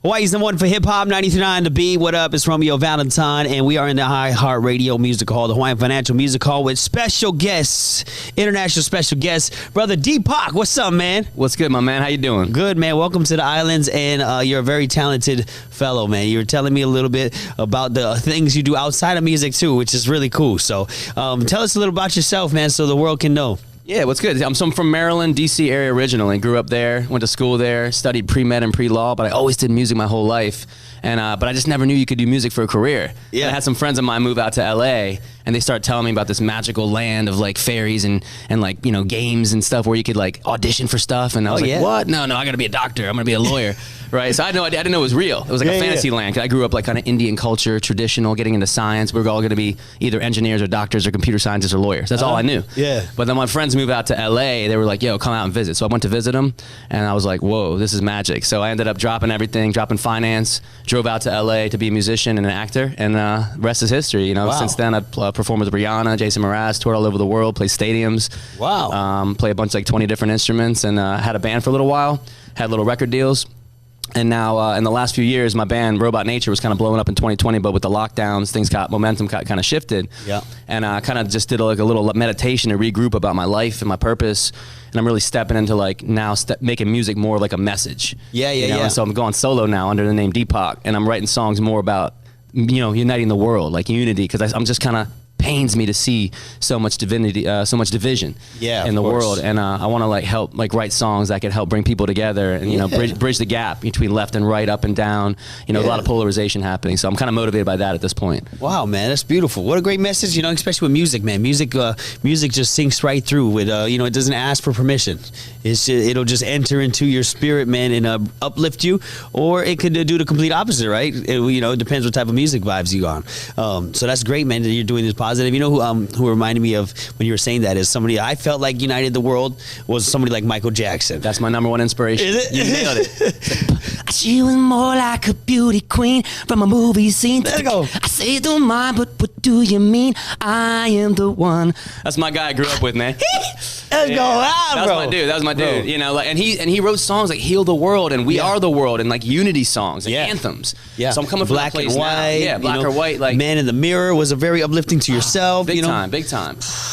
Hawaii's the one for hip-hop, 93.9 The Beat. What up? It's Romeo Valentine, and we are in the iHeartRadio Music Hall, the Hawaiian Financial Music Hall, with special guests, international special guests. Brother DPAK, what's up, man? What's good, my man? How you doing? Good, man. Welcome to the islands, and you're a very talented fellow, man. You were telling me a little bit about the things you do outside of music, too, which is really cool. So tell us a little about yourself, man, so the world can know. Yeah, what's good? I'm from Maryland, D.C. area originally. Grew up there, went to school there, studied pre-med and pre-law, but I always did music my whole life. And but I just never knew you could do music for a career. Yeah. And I had some friends of mine move out to L.A., and they started telling me about this magical land of like fairies and like, you know, games and stuff where you could like audition for stuff. And I was what? No, I got to be a doctor. I'm going to be a lawyer. Right, so I had no idea. I didn't know it was real. It was like a fantasy land. 'Cause I grew up like kind of Indian culture, traditional, getting into science. We were all going to be either engineers or doctors or computer scientists or lawyers. That's all I knew. Yeah. But then my friends moved out to L.A. They were like, "Yo, come out and visit." So I went to visit them, and I was like, "Whoa, this is magic." So I ended up dropping everything, dropping finance, drove out to L.A. to be a musician and an actor, and rest is history. You know, since then I've performed with Rihanna, Jason Mraz, toured all over the world, played stadiums. Wow. Play a bunch like 20 different instruments, and had a band for a little while, had little record deals. And now, in the last few years, my band, Robot Nature, was kind of blowing up in 2020, but with the lockdowns, momentum got kind of shifted. Yeah. And I kind of just did like a little meditation to regroup about my life and my purpose. And I'm really stepping into like now making music more like a message. Yeah. And so I'm going solo now under the name DPAK, and I'm writing songs more about, you know, uniting the world, like unity, because I'm just kind of pains me to see so much divinity, so much division in the world, and I want to like help like write songs that could help bring people together and you know bridge the gap between left and right, up and down. You know, a lot of polarization happening. So I'm kind of motivated by that at this point. Wow, man, that's beautiful. What a great message. You know, especially with music, man. Music just sinks right through. With you know, it doesn't ask for permission. It'll just enter into your spirit, man, and uplift you, or it could do the complete opposite, right? You know, it depends what type of music vibes you on. So that's great, man, that you're doing this positive. You know who reminded me of when you were saying that is somebody I felt like united the world was somebody like Michael Jackson. That's my number one inspiration. Is it? You nailed it. She was more like a beauty queen from a movie scene. There you go. I say don't mind, but what do you mean? I am the one. That's my guy I grew up with, man. Let's go out, that bro. That was my dude. You know, like, and he wrote songs like "Heal the World" and "We Are the World" and like unity songs and anthems. Yeah. So I'm coming from black that place and white. now. Yeah, black or white. Like Man in the Mirror was a very uplifting to yourself. Big time.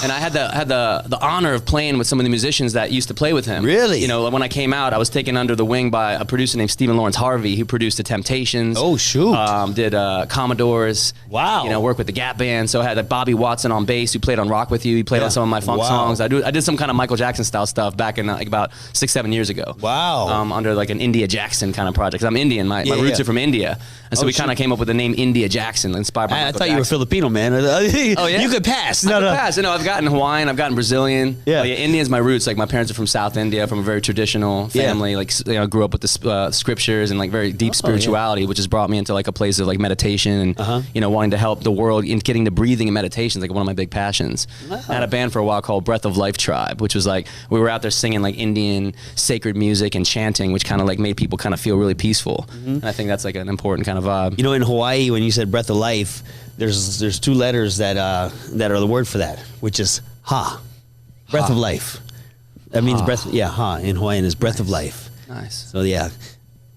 And I had the honor of playing with some of the musicians that used to play with him. Really? You know, when I came out, I was taken under the wing by a producer named Stephen Lawrence Harvey, who produced The Temptations. Oh shoot. Did Commodores. Wow. You know, worked with the Gap Band. So I had Bobby Watson on bass, who played on Rock With You. He played on some of my funk songs. I did some kind of Michael Jackson style stuff back in like about 6-7 years ago. Wow. Under like an India Jackson kind of project. 'Cause I'm Indian. My roots are from India, and so we kind of came up with the name India Jackson, inspired by. I Michael thought you were Jackson. Filipino, man. Oh yeah. You could pass. I could pass. You know, I've gotten Hawaiian, I've gotten Brazilian. Yeah. But India's my roots. Like my parents are from South India, from a very traditional family. Like, you know, grew up with the scriptures and like very deep spirituality, which has brought me into like a place of like meditation and you know, wanting to help the world in getting to breathing and meditation is like one of my big passions. I had a band for a while called Breath of Life Tribe, which was like we were out there singing like Indian sacred music and chanting, which kind of like made people kind of feel really peaceful. And I think that's like an important kind of vibe. You know, in Hawaii, when you said breath of life, there's two letters that are the word for that, which is ha, breath of life. That means breath. Yeah, ha in Hawaiian is breath of life. Nice. So yeah,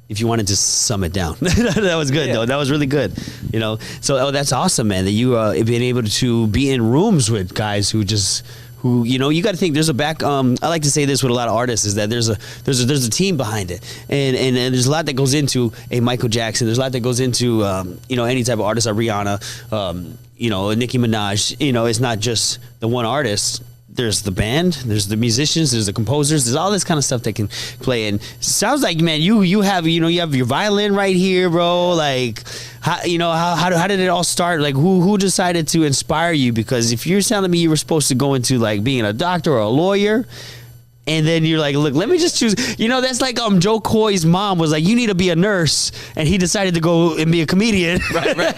if you wanted to sum it down, that was good though. That was really good. You know, so that's awesome, man. That you been able to be in rooms with guys who you know, you got to think there's a back. I like to say this with a lot of artists is that there's a team behind it, and there's a lot that goes into a Michael Jackson. There's a lot that goes into you know, any type of artist, a Rihanna, you know, Nicki Minaj. You know, it's not just the one artist. There's the band, there's the musicians, there's the composers, there's all this kind of stuff that can play. And sounds like, man, you have your violin right here, bro. Like, how did it all start? Like, who decided to inspire you? Because if you're telling me you were supposed to go into like being a doctor or a lawyer, and then you're like, look, let me just choose. You know, that's like Joe Coy's mom was like, you need to be a nurse, and he decided to go and be a comedian. Right.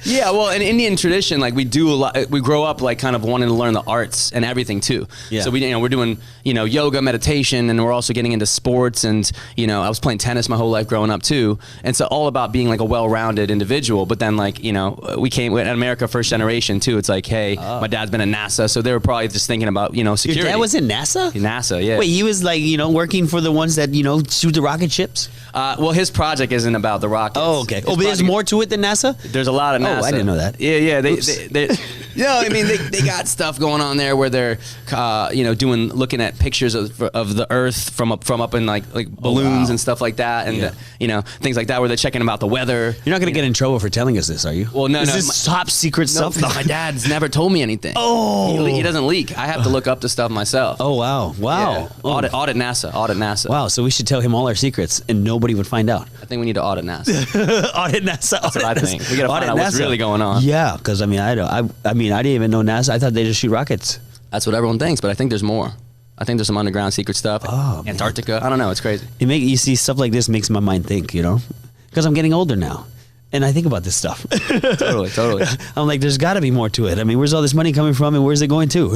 Yeah, well, in Indian tradition, like we do a lot. We grow up like kind of wanting to learn the arts and everything too. Yeah. So we're doing yoga, meditation, and we're also getting into sports. And I was playing tennis my whole life growing up too. And so all about being like a well-rounded individual. But then we came in America, first generation too. It's like, hey, my dad's been in NASA, so they were probably just thinking about security. Your dad was in NASA? NASA, Yeah. Wait, he was like, working for the ones that, shoot the rocket ships? Well, his project isn't about the rockets. Oh, okay. But there's more to it than NASA? There's a lot of NASA. Oh, I didn't know that. Yeah. They got stuff going on there where they're, looking at pictures of the Earth from up in like balloons and stuff like that, and things like that, where they're checking about the weather. You're not going to get in trouble for telling us this, are you? Well, no. Is this top secret stuff? No, my dad's never told me anything. Oh. He doesn't leak. I have to look up the stuff myself. Oh, wow. Yeah. Audit NASA. Wow, so we should tell him all our secrets and nobody would find out. I think we need to audit NASA. Audit NASA. That's what I think. We got to find out what's really going on. Yeah, because I didn't even know NASA. I thought they just shoot rockets. That's what everyone thinks, but I think there's more. I think there's some underground secret stuff. Oh, Antarctica. Man. I don't know. It's crazy. You see stuff like this makes my mind think, because I'm getting older now. And I think about this stuff. Totally. I'm like, there's got to be more to it. I mean, where's all this money coming from and where's it going to?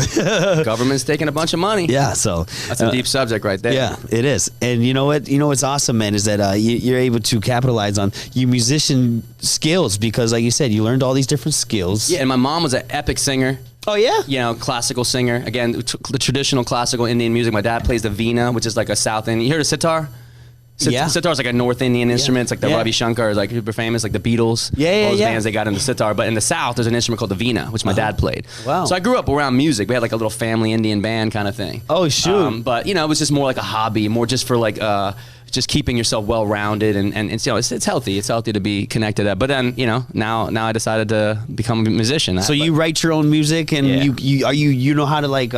Government's taking a bunch of money. Yeah, so. That's a deep subject right there. Yeah, it is. And you know what? What's awesome, man, is that you're able to capitalize on your musician skills because, like you said, you learned all these different skills. Yeah, and my mom was an epic singer. Oh, yeah? Classical singer. Again, the traditional classical Indian music. My dad plays the veena, which is like a South Indian. You heard of sitar? Sitar's like a North Indian instrument. It's like the Ravi Shankar is like super famous, like the Beatles. All those bands, they got into sitar. But in the South, there's an instrument called the veena, which my dad played. Wow. So I grew up around music. We had like a little family Indian band kind of thing. Oh, shoot. But, it was just more like a hobby, more just for like just keeping yourself well-rounded and it's healthy. It's healthy to be connected to that. But then, now I decided to become a musician. So you write your own music and you know how to like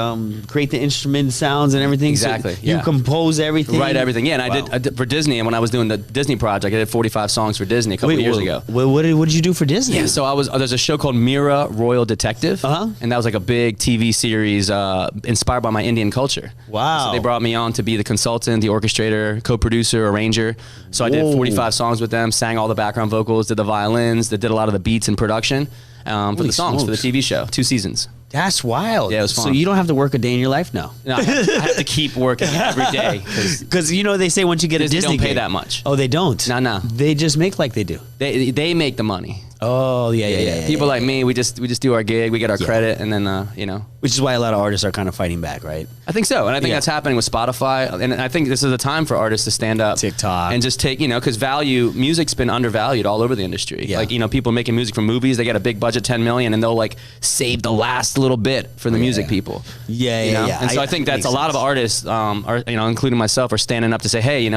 create the instrument sounds and everything? Exactly. So you compose everything? Write everything. Yeah, and I did for Disney, and when I was doing the Disney project, I did 45 songs for Disney a couple of years ago. What did you do for Disney? Yeah, so there's a show called Mira Royal Detective, and that was like a big TV series inspired by my Indian culture. Wow. So they brought me on to be the consultant, the orchestrator, co-producer, arranger. So I did 45 songs with them, sang all the background vocals, did the violins, did a lot of the beats and production for the songs for the TV show. 2 seasons. That's wild. Yeah, it was fun. So you don't have to work a day in your life now. No, I have to keep working every day because they say once you get Disney a Disney don't pay gig, that much. Oh, they don't. No. They just make like they do. They make the money. Oh yeah. People like me, we just do our gig, we get our credit, and then Which is why a lot of artists are kind of fighting back, right? I think so, and I think that's happening with Spotify, and I think this is a time for artists to stand up, TikTok, and just take because music's been undervalued all over the industry. Yeah. Like people making music for movies, they get a big budget, 10 million, and they'll like save the last little bit for the music people. Yeah. And so I think that's a lot of artists, are including myself, are standing up to say, hey,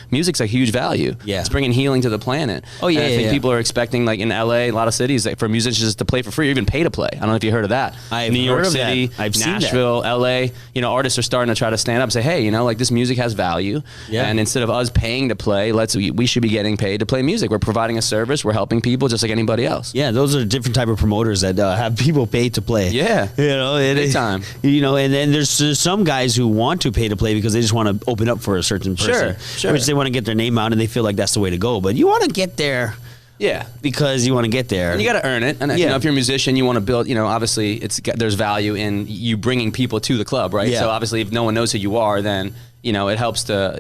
music's a huge value. Yeah, it's bringing healing to the planet. Oh yeah, and I think people are expecting, like in LA, a lot of cities, like, for musicians to play for free or even pay to play. I don't know if you heard of that. New York City, Nashville, LA, artists are starting to try to stand up and say, hey, like this music has value. Yeah. And instead of us paying to play, we should be getting paid to play music. We're providing a service. We're helping people just like anybody else. Yeah, those are different type of promoters that have people pay to play. Yeah. Big time. And then there's some guys who want to pay to play because they just want to open up for a certain person. Sure. Which they want to get their name out and they feel like that's the way to go. But you want to get there. Yeah, because you want to get there. And you got to earn it. And if you're a musician, you want to build. Obviously, there's value in you bringing people to the club, right? Yeah. So obviously, if no one knows who you are, then it helps to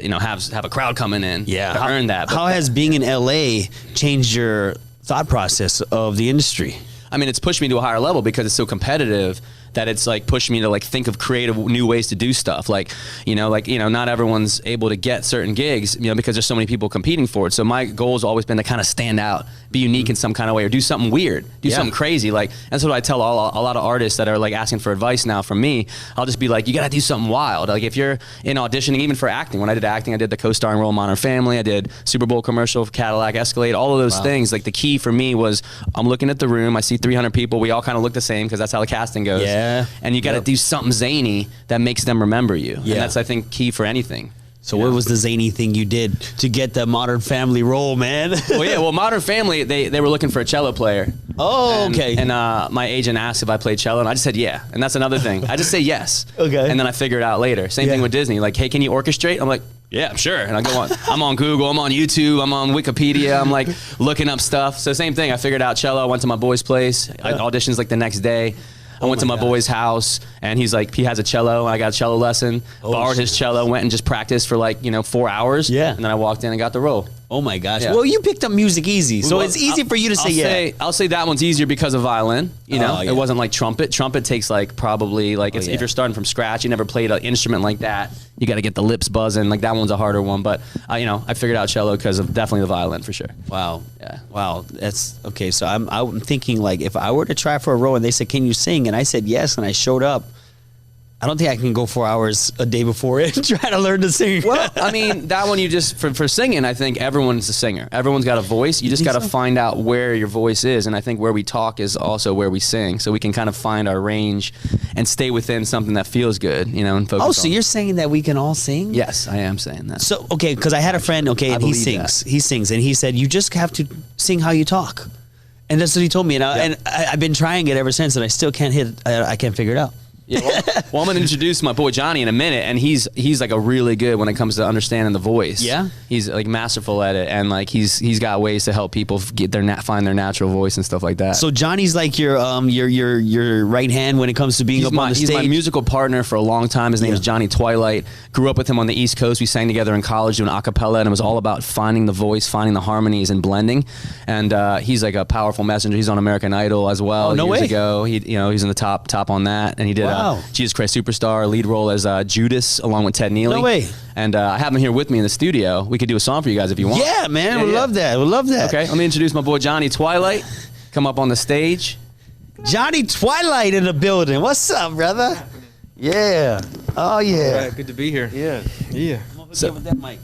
have a crowd coming in. Yeah, to earn that. How has being in LA changed your thought process of the industry? I mean, it's pushed me to a higher level because it's so competitive that it's like pushed me to like think of creative new ways to do stuff. Like, not everyone's able to get certain gigs, because there's so many people competing for it. So my goal has always been to kind of stand out, be unique in some kind of way, or do something weird, do something crazy. Like, that's what I tell a lot of artists that are like asking for advice now from me. I'll just be like, you got to do something wild. Like if you're in auditioning, even for acting, when I did acting, I did the co-starring role in Modern Family. I did Super Bowl commercial for Cadillac Escalade, all of those things. Like the key for me was I'm looking at the room, I see 300 people. We all kind of look the same because that's how the casting goes. Yeah. And you got to do something zany that makes them remember you. Yeah. And that's, I think, key for anything. So what was the zany thing you did to get the Modern Family role, man? Well, Modern Family, they were looking for a cello player. Oh, okay. And my agent asked if I played cello, and I just said yeah. And that's another thing. I just say yes. Okay. And then I figure it out later. Same thing with Disney. Like, hey, can you orchestrate? I'm like, yeah, sure. And I go on. I'm on Google. I'm on YouTube. I'm on Wikipedia. I'm like looking up stuff. So same thing. I figured out cello. I went to my boy's place. I auditions like the next day. I went to my boy's house, and he's like, he has a cello, and I got a cello lesson, borrowed his cello, went and just practiced for 4 hours. Yeah. And then I walked in and got the role. Oh my gosh. Yeah. Well, you picked up music easy, so it's easy for you to say I'll say that one's easier because of violin. You know, yeah. it wasn't like trumpet. Trumpet takes like probably like if you're starting from scratch, you never played an instrument like that. You got to get the lips buzzing. Like that one's a harder one. But you know, I figured out cello because of definitely the violin for sure. Wow. Yeah. Wow. That's okay. So I'm thinking like if I were to try for a role and they said, "Can you sing?" and I said yes, and I showed up. I don't think I can go 4 hours a day before it and try to learn to sing. Well, I mean, that one you just, for singing, I think everyone's a singer. Everyone's got a voice. You just got to find out where your voice is. And I think where we talk is also where we sing. So we can kind of find our range and stay within something that feels good, you know, and focus so you're saying that we can all sing? Yes, I am saying that. So, okay, because I had a friend, and he sings. He sings, and he said, you just have to sing how you talk. And that's what he told me. And I've been trying it ever since, and I still can't I can't figure it out. Yeah, well, I'm going to introduce my boy Johnny in a minute, and he's like a really good when it comes to understanding the voice. Yeah, he's like masterful at it, and like he's got ways to help people find their natural voice and stuff like that. So Johnny's like your right hand when it comes to being up on the stage. He's my musical partner for a long time. His name is Johnny Twilight. Grew up with him on the East Coast. We sang together in college doing a cappella, and it was all about finding the voice, finding the harmonies, and blending. And he's like a powerful messenger. He's on American Idol as well. Years ago. He's in the top on that, and he did. Jesus Christ Superstar, lead role as Judas along with Ted Neely. No way. And I have him here with me in the studio. We could do a song for you guys if you want. Yeah, man. We'd love that. We'd love that. Okay, let me introduce my boy Johnny Twilight. Come up on the stage. Johnny Twilight in the building. What's up, brother? Yeah. Oh, yeah. All right, good to be here. Yeah. So, with that mic.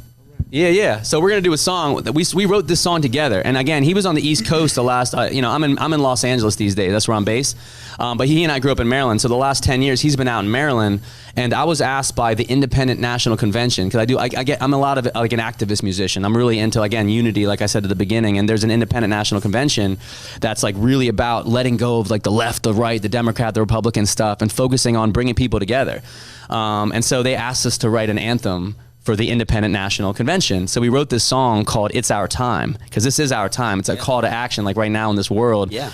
Yeah. So we're gonna do a song. We wrote this song together, and again, he was on the East Coast the last. I'm in Los Angeles these days. That's where I'm based. But he and I grew up in Maryland. So the last 10 years, he's been out in Maryland, and I was asked by the Independent National Convention because I'm a lot of like an activist musician. I'm really into unity, like I said at the beginning. And there's an Independent National Convention that's like really about letting go of like the left, the right, the Democrat, the Republican stuff, and focusing on bringing people together. And so they asked us to write an anthem for the Independent National Convention. So we wrote this song called It's Our Time, because this is our time. It's a call to action, like right now in this world. Yeah.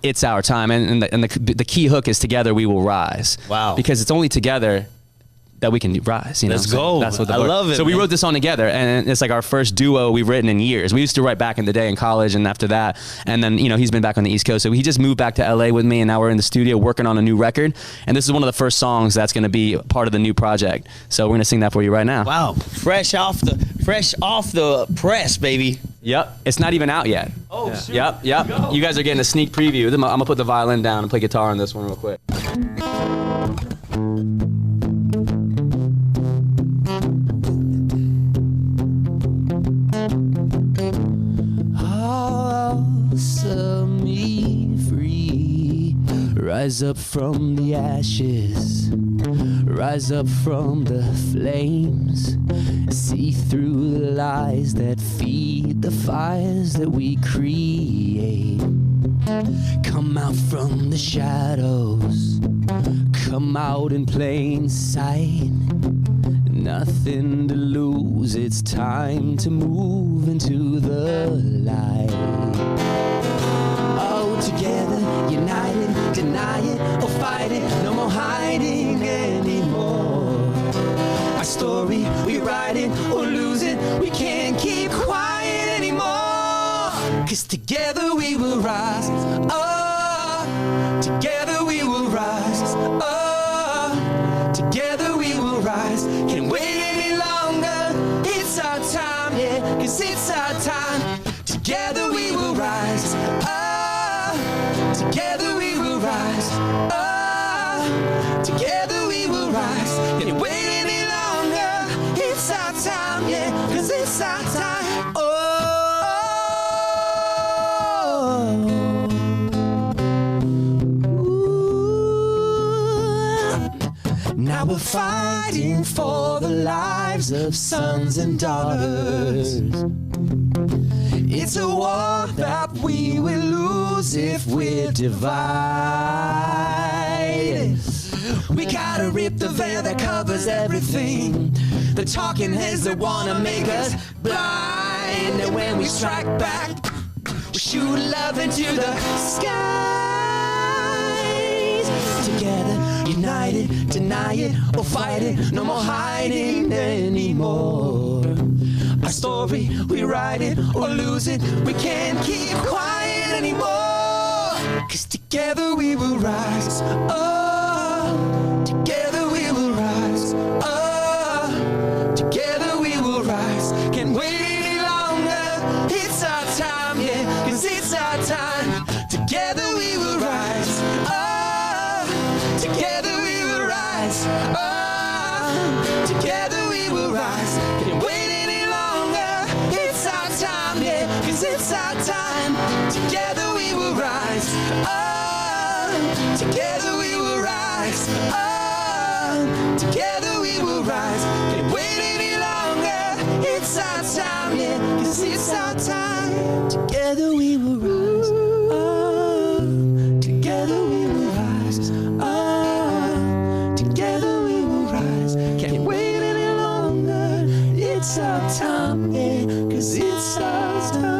It's our time. And the key hook is together we will rise. Wow. Because it's only together that we can rise. Let's go. That's what I love it. So we wrote this song together, and it's like our first duo we've written in years. We used to write back in the day in college and after that. And then, he's been back on the East Coast. So he just moved back to LA with me, and now we're in the studio working on a new record. And this is one of the first songs that's going to be part of the new project. So we're going to sing that for you right now. Wow. Fresh off the press, baby. Yep. It's not even out yet. Oh, shoot. Yep. You guys are getting a sneak preview. I'm going to put the violin down and play guitar on this one real quick. Set me free. Rise up from the ashes. Rise up from the flames. See through the lies that feed the fires that we create. Come out from the shadows. Come out in plain sight. Nothing to lose, it's time to move into the light. Oh, together, united, deny it or fight it, no more hiding anymore. Our story, we write it or lose it, we can't keep quiet anymore. 'Cause together we will rise, oh, together we will rise, oh, together we will rise. Can't wait any longer, it's our time, yeah, 'cause it's our time. Together we will rise, oh, together we will rise, oh, together we will rise. Can't wait any longer, it's our time, yeah, 'cause it's our time, oh. Now we're fighting for the lives of sons and daughters. It's a war that we will lose if we're divided. We gotta rip the veil that covers everything. The talking heads that wanna make us blind. And when we strike back, we shoot love into the skies. Together, united, deny it or fight it, no more hiding anymore. Our story, we write it or lose it. We can't keep quiet anymore. 'Cause together we will rise. Oh, together we will rise. Oh, together we will rise. Can't wait any longer. It's our time, yeah. 'Cause it's our time. Together we will rise. Oh, together we will rise. Oh, together we will rise. Can't wait any longer. It's our time, yeah. 'Cause it's our time. Together we will rise. Oh, together we will rise. Oh, together we will rise. Can't wait any longer. It's our time, yeah. 'Cause it's our time. Together we will rise. Oh, together we will rise. Oh, together we will rise. Can't wait any longer. It's our time, yeah. 'Cause it's our time.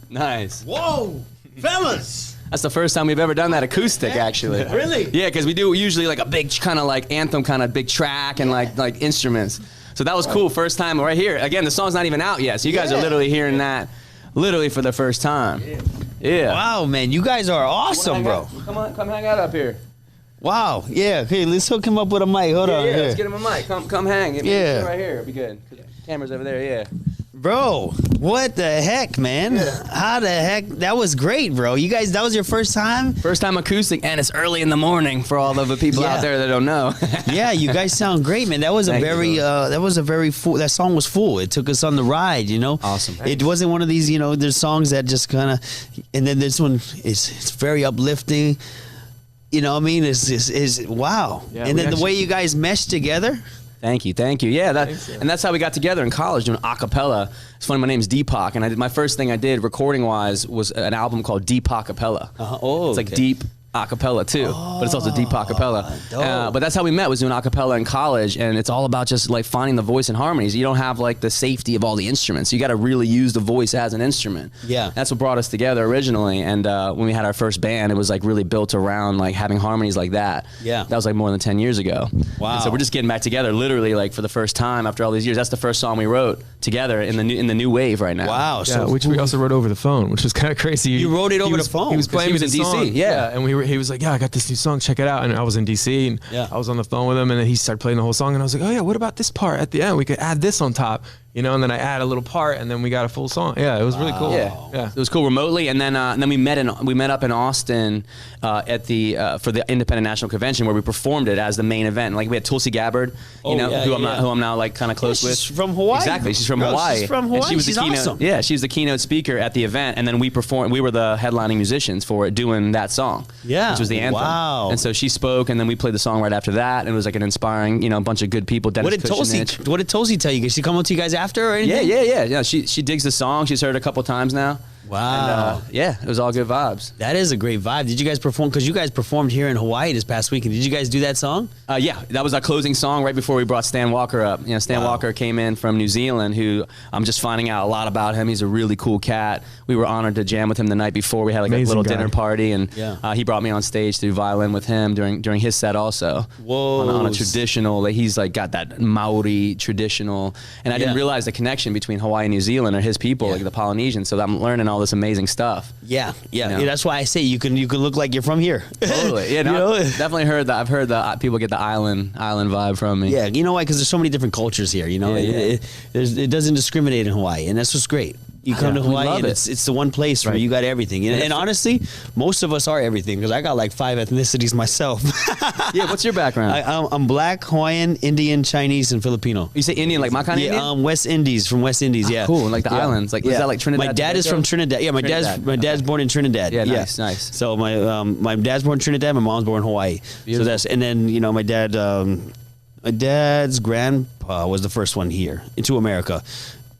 Nice. Whoa, fellas. That's the first time we've ever done that acoustic, actually. Really? Yeah, because we do usually like a big kind of like anthem kind of big track and like instruments. So that was cool. First time right here. Again, the song's not even out yet, so you guys are literally hearing that literally for the first time. Yeah. Wow, man, you guys are awesome, bro. Come hang out up here. Wow, yeah. Okay, let's hook him up with a mic. Hold on. Yeah, Here. let's get him a mic. Come hang. Yeah. Right here. It'd be good. Camera's over there. Yeah. Bro, what the heck, man? How the heck? That was great, bro. You guys, that was your first time? First time acoustic, and it's early in the morning for all of the people out there that don't know. Yeah, you guys sound great, man. That was a very full, that song was full. It took us on the ride, you know? Awesome. It wasn't one of these, you know, there's songs that just kind of, and then this one it's very uplifting. You know what I mean? It's wow. Yeah, and then the way you guys mesh together. Thank you. Yeah, and that's how we got together in college doing a cappella. It's funny, my name's DPAK, and my first thing I did recording-wise was an album called DPAK Acapella. It's like deep a cappella too, but it's also deep a cappella. But that's how we met, was doing a cappella in college, and it's all about just like finding the voice and harmonies. You don't have like the safety of all the instruments. You got to really use the voice as an instrument. Yeah. That's what brought us together originally, and when we had our first band, it was like really built around like having harmonies like that. Yeah. That was like more than 10 years ago. Wow. And so we're just getting back together literally like for the first time after all these years. That's the first song we wrote together in the new wave right now. Wow. Yeah, So which we also wrote over the phone, which was kind of crazy. You wrote it over the phone? He was playing he was me the in DC, song. yeah. And he was like, yeah, I got this new song, check it out. And I was in DC, and I was on the phone with him, and then he started playing the whole song, and I was like, oh yeah, what about this part at the end? We could add this on top, you know, and then I add a little part, and then we got a full song. Yeah, it was really cool. Yeah. It was cool remotely, and then we met up in Austin at the for the Independent National Convention, where we performed it as the main event. Like we had Tulsi Gabbard, who I'm now like kind of close with. She's from Hawaii. Exactly, she's from Hawaii. She's from Hawaii. And she was She's the keynote. awesome. Yeah, she was the keynote speaker at the event, and then we performed. We were the headlining musicians for it, doing that song. Yeah. Which was the anthem. Wow. And so she spoke, and then we played the song right after that, and it was like an inspiring, a bunch of good people. Dennis Kucinich. What did Tulsi tell you? Did she come up to you guys after or anything? Yeah. She digs the song. She's heard it a couple times now. Wow. And, it was all good vibes. That is a great vibe. Did you guys perform? Because you guys performed here in Hawaii this past weekend. Did you guys do that song? Yeah, that was our closing song right before we brought Stan Walker up. Stan Walker came in from New Zealand, who I'm just finding out a lot about him. He's a really cool cat. We were honored to jam with him the night before. We had like a little dinner party, and he brought me on stage to do violin with him during his set also. Whoa. On a traditional, like he's like got that Maori traditional, and I didn't realize the connection between Hawaii and New Zealand or his people, like the Polynesians. So I'm learning all this amazing stuff. Yeah. That's why I say you can look like you're from here. Totally. Yeah, definitely heard that. I've heard that people get the island vibe from me. Yeah, you know why? Because there's so many different cultures here. It doesn't discriminate in Hawaii, and that's what's great. You come to Hawaii, and it's the one place where you got everything. And honestly, most of us are everything, because I got like 5 ethnicities myself. Yeah, what's your background? I'm Black, Hawaiian, Indian, Chinese, and Filipino. You say Indian, like my kind of Indian? West Indies, from West Indies. Yeah, cool. Like the islands. Like is that like Trinidad? My dad is from Trinidad. Yeah, my dad's born in Trinidad. Yeah, nice. So my dad's born in Trinidad. My mom's born in Hawaii. Beautiful. So and then my dad's grandpa was the first one here into America.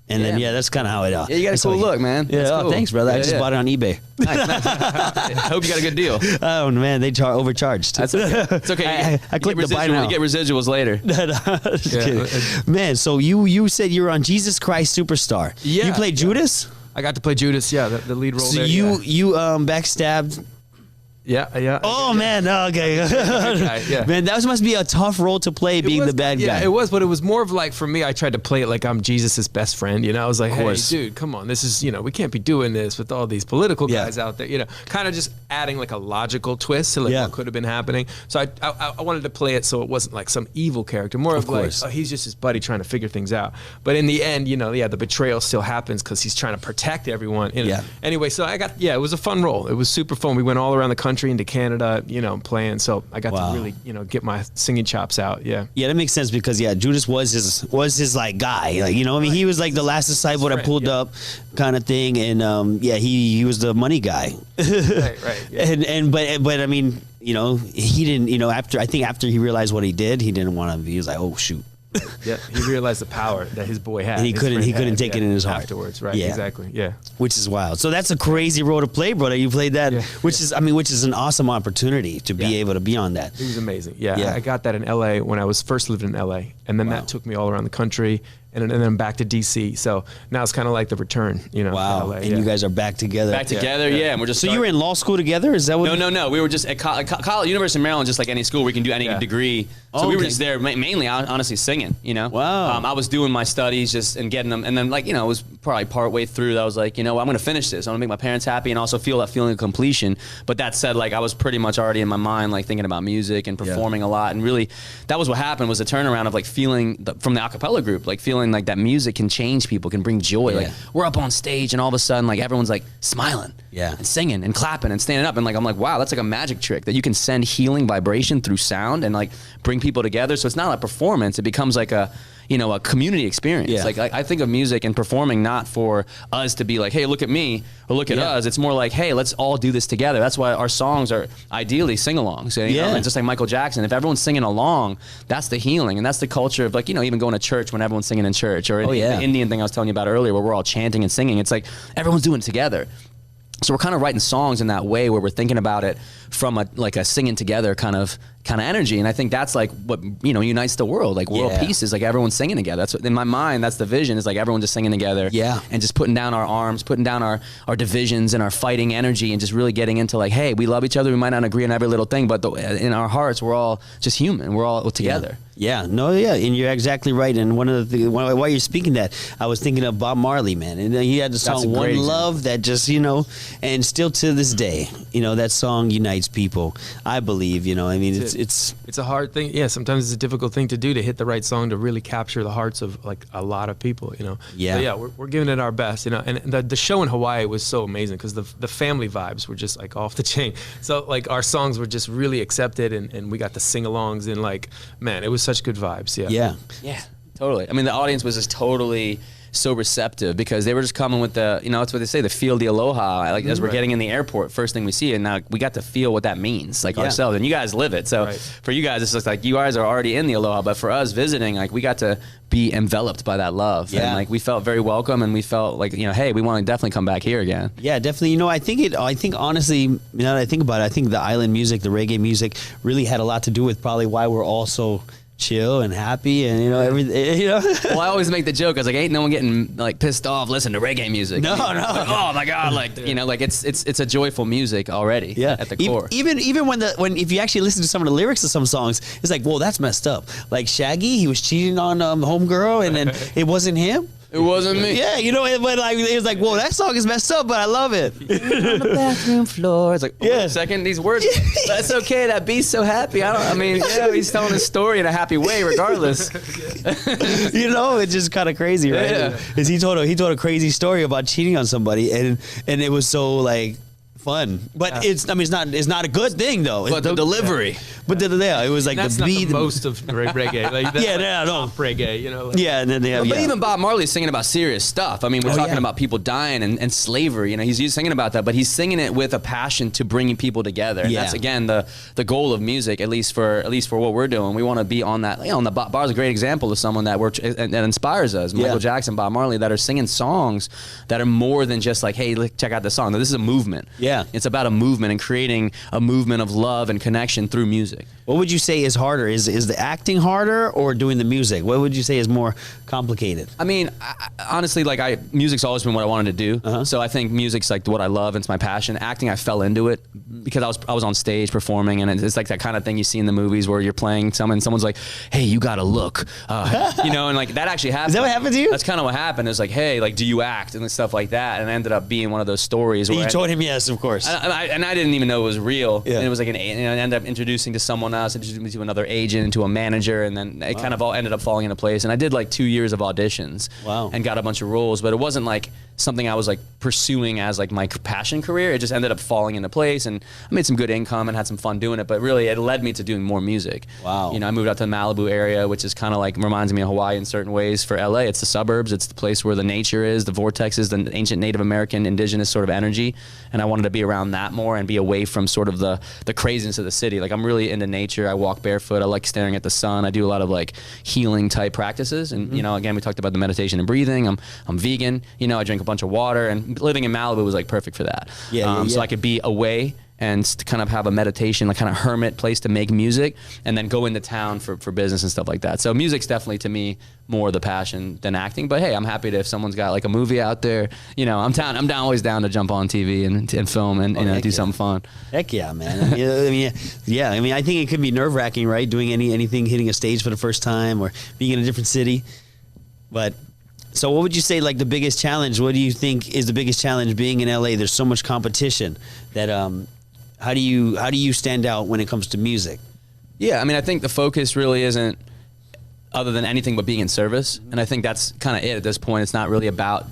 And then, that's kind of how it is. Yeah, you got a cool look, man. Yeah, cool. Thanks, brother. I just bought it on eBay. Nice. Hope you got a good deal. Oh, man, they overcharged. That's okay. It's okay. I clicked the buy now. You get residuals later. Just kidding. Man, so you said you were on Jesus Christ Superstar. Yeah. You played Judas? I got to play Judas, the lead role so there. you backstabbed Yeah. Oh man, okay. Yeah. Man, that must be a tough role to play, being the bad guy. Yeah, it was, but it was more of like, for me, I tried to play it like I'm Jesus's best friend. I was like, hey, dude, come on, this is, we can't be doing this with all these political guys out there. Kind of just adding like a logical twist to like what could have been happening. So I wanted to play it so it wasn't like some evil character, more of like, oh, he's just his buddy trying to figure things out. But in the end, the betrayal still happens because he's trying to protect everyone. Anyway, so it was a fun role. It was super fun. We went all around the country into Canada, playing. So I got to really, get my singing chops out. Yeah. Yeah, that makes sense because Judas was his like guy. Like, he was like the last disciple that pulled up kind of thing. And he was the money guy. Right. Yeah. But I mean, he didn't, after he realized what he did, he didn't want to, he was like, oh shoot. Yeah, he realized the power that his boy had. And he couldn't take it in his heart afterwards, right? Yeah. Exactly. Yeah. Which is wild. So that's a crazy role to play, brother. You played that, which is an awesome opportunity to be able to be on that. It was amazing. Yeah. I got that in LA when I was first living in LA, and then that took me all around the country. And then back to DC. So now it's kind of like the return, Wow. to LA, and you guys are back together. And we're just. So you were in law school together? Is that what? No. We were just at college, University of Maryland, just like any school where you can do any degree. So we were just there mainly, honestly, singing. Wow. I was doing my studies and getting them, and then it was probably part way through that I was like, I'm going to finish this. I'm going to make my parents happy and also feel that feeling of completion. But that said, like I was pretty much already in my mind like thinking about music and performing a lot, and really that was what happened, was a turnaround of like feeling from the acapella group, like feeling like that music can change people, can bring joy. Like we're up on stage and all of a sudden like everyone's like smiling and singing and clapping and standing up, and like I'm like, wow, that's like a magic trick that you can send healing vibration through sound and like bring people together. So it's not like performance, it becomes like a community experience. Like I think of music and performing not for us to be like, hey, look at me or look at us. It's more like, hey, let's all do this together. That's why our songs are ideally sing-alongs. And just like Michael Jackson, if everyone's singing along, that's the healing, and that's the culture of like, even going to church when everyone's singing in church, or the Indian thing I was telling you about earlier where we're all chanting and singing. It's like everyone's doing it together. So we're kind of writing songs in that way where we're thinking about it from a singing together kind of energy, and I think that's like what unites the world. Like world peace is like everyone's singing together. That's what, in my mind, that's the vision. Is like everyone just singing together, and just putting down our arms, putting down our divisions and our fighting energy, and just really getting into like, hey, we love each other. We might not agree on every little thing, but in our hearts, we're all just human. We're all together. And you're exactly right. And one of the while you're speaking that, I was thinking of Bob Marley, man, and he had the song "One Love" that just and still to this day, that song unites people. I believe, I mean, it's a hard thing. Yeah, sometimes it's a difficult thing to do, to hit the right song to really capture the hearts of like a lot of people. Yeah. But we're giving it our best. And the show in Hawaii was so amazing because the family vibes were just like off the chain. So like our songs were just really accepted, and we got the sing-alongs, and like, man, it was such good vibes. Yeah, totally. I mean, the audience was just totally so receptive because they were just coming with the, that's what they say, the feel the aloha. Like as we're getting in the airport, first thing we see, and now we got to feel what that means, like ourselves. And you guys live it. So for you guys, it's just like you guys are already in the aloha, but for us visiting, like we got to be enveloped by that love. And like we felt very welcome, and we felt like, hey, we want to definitely come back here again. Yeah, definitely. I think honestly, now that I think about it, I think the island music, the reggae music really had a lot to do with probably why we're all so chill and happy, and everything. Well, I always make the joke. I was like, ain't no one getting like pissed off listening to reggae music. No. Like, oh my god, like like it's a joyful music already. Yeah, at the core. Even when if you actually listen to some of the lyrics of some songs, it's like, whoa, that's messed up. Like Shaggy, he was cheating on homegirl, and then it wasn't him. It wasn't me. Yeah, but like it was like, whoa, that song is messed up, but I love it. On the bathroom floor. It's like, wait a second, these words. That's okay. That beat's so happy. He's telling his story in a happy way, regardless. It's just kind of crazy, right? Yeah. Because he told a crazy story about cheating on somebody, and it was so like fun, but it's not a good thing though. But the delivery, but it was like that's the beat. Not the most of reggae, like reggae, and then but even Bob Marley's singing about serious stuff. I mean, we're talking about people dying and slavery. He's singing about that, but he's singing it with a passion to bringing people together. And that's again the goal of music, at least for what we're doing. We want to be on that. The Bar's a great example of someone that that inspires us. Michael Jackson, Bob Marley, that are singing songs that are more than just like, hey, check out this song. This is a movement. Yeah. It's about a movement and creating a movement of love and connection through music. What would you say is harder? Is the acting harder or doing the music? What would you say is more complicated? I mean, honestly, like music's always been what I wanted to do. So I think music's like what I love. It's my passion. Acting, I fell into it because I was on stage performing, and it's like that kind of thing you see in the movies where you're playing someone's like, hey, you gotta look, you know, and like that actually happened. Is that what happened to you? That's kind of what happened. It's like, hey, like, do you act and stuff like that, and it ended up being one of those stories. Where you told him yes, of course. And I didn't even know it was real. Yeah. And it was like I ended up introducing to someone else, introducing me to another agent, to a manager, and then it kind of all ended up falling into place. And I did like 2 years of auditions. Wow. And got a bunch of roles, but it wasn't like something I was like pursuing as like my passion career. It just ended up falling into place, and I made some good income and had some fun doing it. But really, it led me to doing more music. Wow. You know, I moved out to the Malibu area, which is kind of like reminds me of Hawaii in certain ways. For LA, it's the suburbs. It's the place where the nature is, the vortex is, the ancient Native American indigenous sort of energy. And I wanted to be around that more and be away from sort of the craziness of the city. Like, I'm really into nature. I walk barefoot. I like staring at the sun. I do a lot of like healing type practices. And you know, again, we talked about the meditation and breathing. I'm vegan. You know, I drink a bunch of water, and living in Malibu was like perfect for that. So I could be away and to kind of have a meditation, like kind of hermit place to make music, and then go into town for business and stuff like that. So music's definitely to me more the passion than acting. But hey, I'm happy to, if someone's got like a movie out there, you know, I'm always down to jump on TV and film and do something fun. Heck yeah, man. I mean, I think it could be nerve wracking, right? Doing anything, hitting a stage for the first time or being in a different city. But so what would you say, like, the biggest challenge? What do you think is the biggest challenge being in LA? There's so much competition that how do you stand out when it comes to music? Yeah, I mean, I think the focus really isn't other than anything but being in service. And I think that's kind of it at this point. It's not really about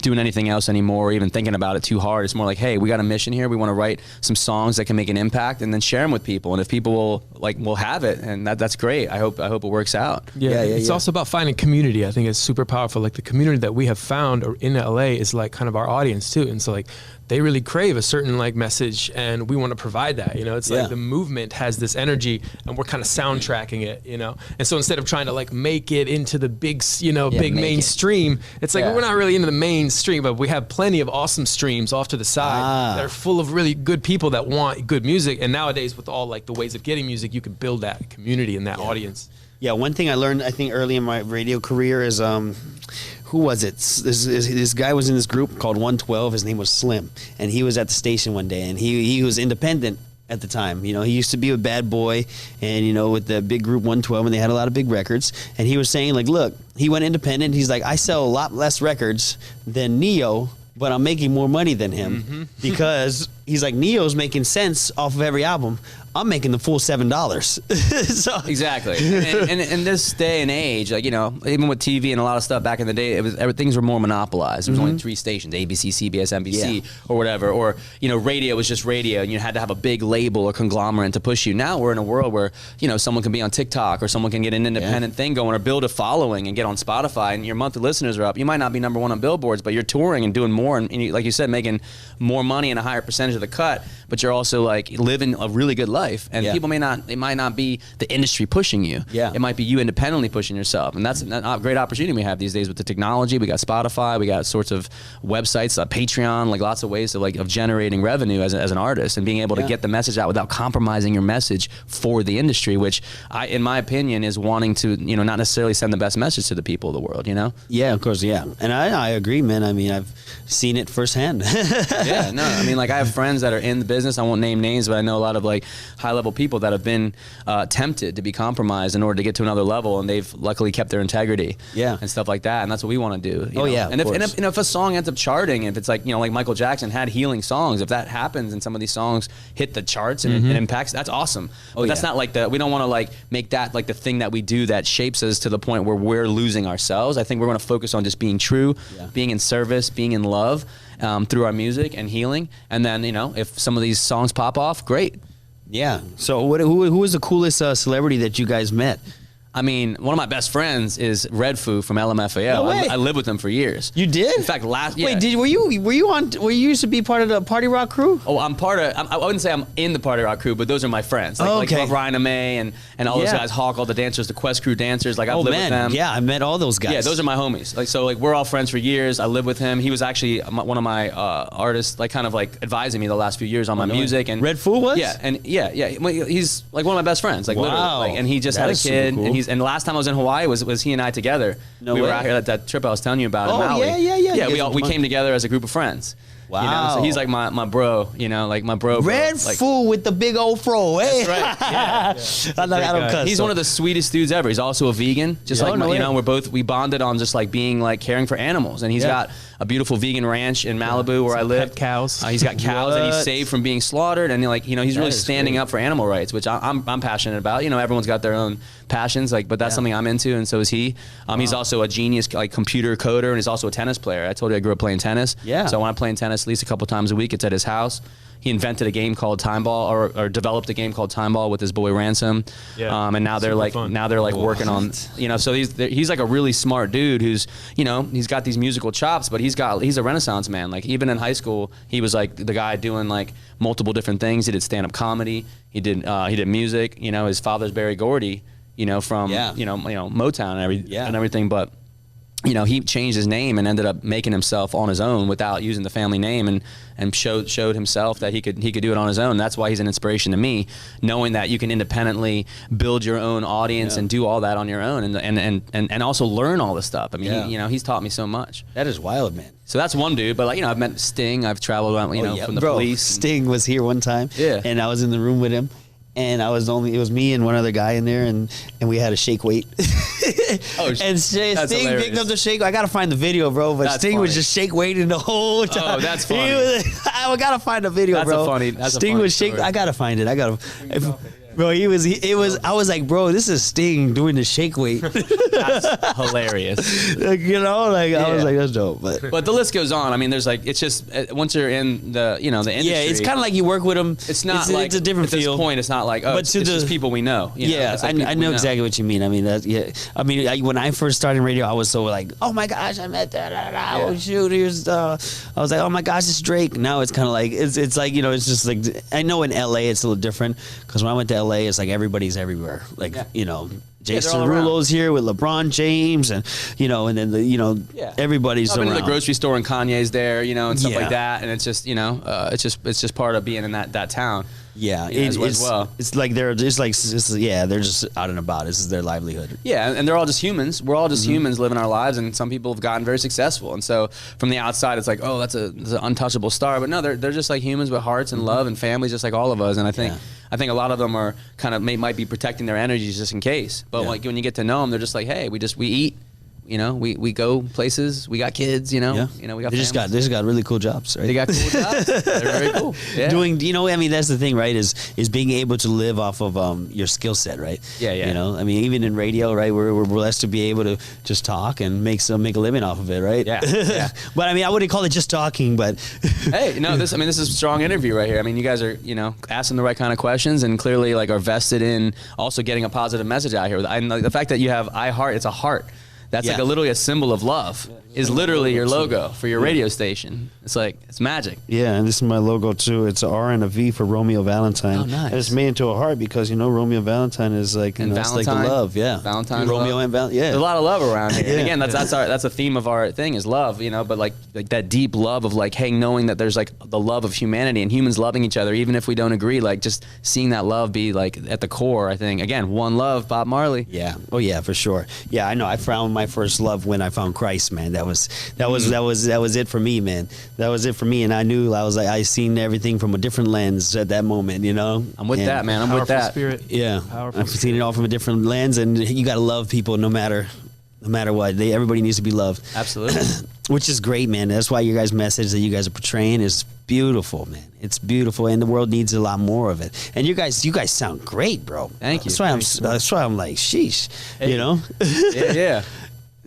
doing anything else anymore or even thinking about it too hard. It's more like, hey, we got a mission here. We want to write some songs that can make an impact and then share them with people. And if people will have it, and that's great. I hope it works out. It's also about finding community. I think it's super powerful. Like, the community that we have found in LA is like kind of our audience too. And so like, they really crave a certain like message, and we want to provide that. You know, it's like the movement has this energy, and we're kind of soundtracking it. You know, and so instead of trying to like make it into the big, big mainstream, it's like we're not really into the mainstream, but we have plenty of awesome streams off to the side that are full of really good people that want good music. And nowadays, with all like the ways of getting music, you can build that community and that audience. Yeah, one thing I learned, I think, early in my radio career is, who was it? This guy was in this group called 112. His name was Slim, and he was at the station one day, and he was independent at the time. You know, he used to be with Bad Boy, and you know, with the big group 112, and they had a lot of big records. And he was saying, like, look, he went independent. He's like, I sell a lot less records than Neo, but I'm making more money than him because he's like, Neo's making cents off of every album. I'm making the full $7. So exactly. And in this day and age, like, you know, even with TV and a lot of stuff back in the day, things were more monopolized. There was only 3 stations: ABC, CBS, NBC, or whatever. Or, you know, radio was just radio, and you had to have a big label or conglomerate to push you. Now we're in a world where, you know, someone can be on TikTok, or someone can get an independent thing going, or build a following and get on Spotify, and your monthly listeners are up. You might not be #1 on billboards, but you're touring and doing more, and you, like you said, making more money and a higher percentage of the cut. But you're also like living a really good life. And people it might not be the industry pushing you. It might be you independently pushing yourself. And that's a great opportunity we have these days with the technology. We got Spotify, we got sorts of websites, Patreon, like lots of ways of generating revenue as an artist, and being able to get the message out without compromising your message for the industry, which in my opinion is wanting to, you know, not necessarily send the best message to the people of the world, you know? Yeah, of course, yeah. And I agree, man. I mean, I've seen it firsthand. I mean, like, I have friends that are in the business. I won't name names, but I know a lot of like high-level people that have been tempted to be compromised in order to get to another level, and they've luckily kept their integrity and stuff like that. And that's what we want to do. You know? And if a song ends up charting, if it's like, you know, like Michael Jackson had healing songs, if that happens and some of these songs hit the charts and it impacts, that's awesome. But that's not like we don't want to like make that like the thing that we do that shapes us to the point where we're losing ourselves. I think we're going to focus on just being true, being in service, being in love through our music and healing. And then, you know, if some of these songs pop off, great. Yeah. So who was the coolest celebrity that you guys met? I mean, one of my best friends is Red Foo from LMFAO. No way. I lived with him for years. You did? In fact, Wait, were you used to be part of the Party Rock crew? Oh, I'm part of. I wouldn't say I'm in the Party Rock crew, but those are my friends. Like Ryan May and all those guys. Hawk, all the dancers, the Quest Crew dancers. Like I've lived with them. Yeah, I met all those guys. Yeah, those are my homies. Like so, like we're all friends for years. I lived with him. He was actually one of my artists, like kind of like advising me the last few years on my music. And Red Foo was? Yeah, and he's like one of my best friends. Like literally, like, and he just That had a is super kid. cool. And the last time I was in Hawaii was he and I together. No we way. were out here at that trip I was telling you about in Maui. Yeah. Yeah, we came together as a group of friends. Wow. You know? So he's like my bro, like my bro. Red like, Foo with the big old fro. Hey. That's right. Yeah. I don't cuss. He's one of the sweetest dudes ever. He's also a vegan. Just like we bonded on just like being like caring for animals. And he's got a beautiful vegan ranch in Malibu where I live. Pet cows. He's got cows that he's saved from being slaughtered, and he's really standing up for animal rights, which I'm passionate about. Everyone's got their own passions, but that's something I'm into, and so is he. He's also a genius like computer coder, and he's also a tennis player. I told you I grew up playing tennis. Yeah. So when I'm playing tennis at least a couple times a week, it's at his house. He invented a game called Time Ball, or developed a game called Time Ball with his boy Ransom. Yeah. And now they're working on, so he's like a really smart dude who's, he's got these musical chops, but he's a Renaissance man. Like even in high school, he was like the guy doing like multiple different things. He did stand-up comedy. He did music. His father's Berry Gordy, from Motown and everything, but. He changed his name and ended up making himself on his own without using the family name, and showed himself that he could do it on his own. That's why he's an inspiration to me, knowing that you can independently build your own audience and do all that on your own, and also learn all this stuff. I mean, he's taught me so much. That is wild, man. So that's one dude, but I've met Sting. I've traveled around, from the police. Sting was here one time, and I was in the room with him. And it was me and one other guy in there, and we had a shake weight. And Sting picked up the shake. I gotta find the video, bro. But Sting was just shake weighting the whole time. Oh, that's funny. I gotta find the video, bro. Sting was shake. I gotta find it. Bro, I was like, bro, this is Sting doing the shake weight. That's hilarious. I was like, that's dope. But the list goes on. I mean, there's it's just, once you're in the industry. Yeah, it's kind of like you work with them. It's not it's a different feel. At this point, it's not like, it's just people we know. I know exactly what you mean. I mean, when I first started in radio, I was so like, oh my gosh, I met that. Oh shoot, here's I was like, oh my gosh, it's Drake. Now it's kind of like, it's like, it's just like, I know in LA it's a little different, because when I went to LA, it's like everybody's everywhere. Like, Jason Derulo's here with LeBron James, and and then everybody's around. I've been to the grocery store and Kanye's there, and stuff like that, and it's just it's just part of being in that town. Yeah, as well. It's like they're just they're just out and about. This is their livelihood. Yeah, and they're all just humans. We're all just humans living our lives, and some people have gotten very successful. And so from the outside, it's like, oh, that's an untouchable star. But no, they're just like humans with hearts and love and families, just like all of us. And I think a lot of them are kind of might be protecting their energies just in case. But like when you get to know them, they're just like, hey, we eat. We go places. We got kids. We got. They just got really cool jobs, right? They got cool jobs. They're very cool. Yeah. Doing, that's the thing, right? Is being able to live off of your skill set, right? Yeah. Even in radio, right? We're blessed to be able to just talk and make a living off of it, right? Yeah. But I wouldn't call it just talking, but hey, no, this is a strong interview right here. I mean, you guys are asking the right kind of questions, and clearly are vested in also getting a positive message out here. And the fact that you have iHeart, it's a heart. That's literally a symbol of love. Is literally your logo for your radio station. It's magic. Yeah, and this is my logo too. It's an R and a V for Romeo Valentine. Oh, nice. And it's made into a heart because Romeo Valentine is like it's like the love. Yeah, Valentine. Romeo and Valentine. Yeah, there's a lot of love around here. And again, that's a theme of our thing is love. But like that deep love of like, hey, knowing that there's like the love of humanity and humans loving each other, even if we don't agree. Like just seeing that love be like at the core. I think again, one love, Bob Marley. Yeah. Oh yeah, for sure. Yeah, I know. I found my first love when I found Christ, man. That was it for me, man. That was it for me, and I knew I seen everything from a different lens at that moment, I'm with that, man. I'm with that. Spirit. Yeah, Powerful I've seen it all from a different lens, and you got to love people no matter what. Everybody needs to be loved. Absolutely. Which is great, man. That's why your guys' message that you guys are portraying is beautiful, man. It's beautiful, and the world needs a lot more of it. And you guys sound great, bro. Thank you. That's why I'm like, sheesh, Yeah.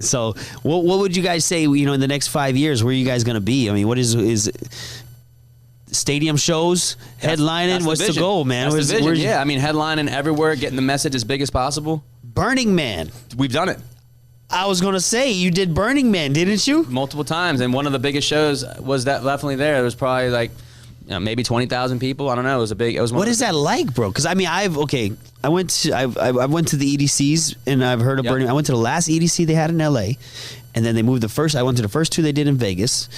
So, what would you guys say? In the next 5 years, where are you guys going to be? I mean, what is stadium shows, headlining? What's the goal, man? That's the vision. Yeah, I mean, headlining everywhere, getting the message as big as possible. Burning Man. We've done it. I was going to say, you did Burning Man, didn't you? Multiple times. And one of the biggest shows was definitely there. There was probably like, maybe 20,000 people. I don't know. It was What is that like, bro? Because I mean, I went to the EDCs and I've heard of Burning Man. I went to the last EDC they had in LA, and then they moved I went to the first two they did in Vegas.